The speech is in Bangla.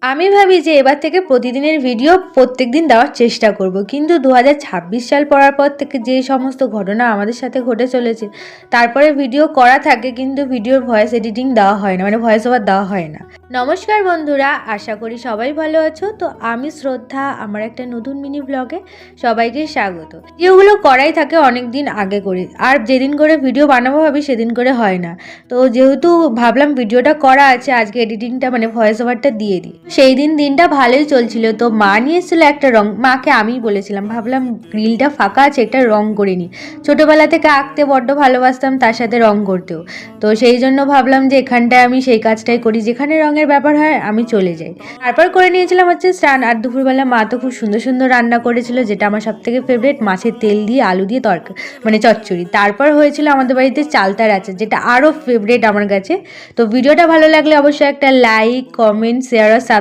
আমি ভাবি যে এবার থেকে প্রতিদিনের ভিডিও প্রত্যেকদিন দেওয়ার চেষ্টা করব, কিন্তু 2026 সাল পড়ার পর থেকে যে সমস্ত ঘটনা আমাদের সাথে ঘটে চলেছে, তারপরে ভিডিও করা থাকে কিন্তু ভিডিওর ভয়েস এডিটিং দেওয়া হয় না, মানে ভয়েস ওভার দেওয়া হয় না। নমস্কার বন্ধুরা, আশা করি সবাই ভালো আছো। তো আমি শ্রদ্ধা, আমার একটা নতুন মিনি ব্লগে সবাইকে স্বাগত। ভিডিওগুলো করাই থাকে অনেক দিন আগে করে, আর যেদিন করে ভিডিও বানাবো ভাবি সেদিন করে হয় না। তো যেহেতু ভাবলাম ভিডিওটা করা আছে, আজকে এডিটিংটা মানে ভয়েস ওভারটা দিয়ে দিই। সেই দিনটা ভালোই চলছিল। তো মা নিয়ে এসেছিলো একটা রং, মাকে আমিই বলেছিলাম, ভাবলাম গ্রিলটা ফাঁকা আছে, একটা রং করে নিই। ছোটোবেলা থেকে আঁকতে বড্ড ভালোবাসতাম, তার সাথে রং করতেও। তো সেই জন্য ভাবলাম যে এখানটায় আমি সেই কাজটাই করি, যেখানে রঙের ব্যাপার হয় আমি চলে যাই। তারপর করে নিয়েছিলাম হচ্ছে স্নান। আর দুপুরবেলা মা তো খুব সুন্দর সুন্দর রান্না করেছিল, যেটা আমার সব থেকে ফেভারিট, মাছের তেল দিয়ে আলু দিয়ে তরকারি, মানে চচ্চড়ি। তারপর হয়েছিল আমাদের বাড়িতে চালতার আচার, যেটা আরও ফেভারিট আমার কাছে। তো ভিডিওটা ভালো লাগলে অবশ্যই একটা লাইক, কমেন্ট, শেয়ার আর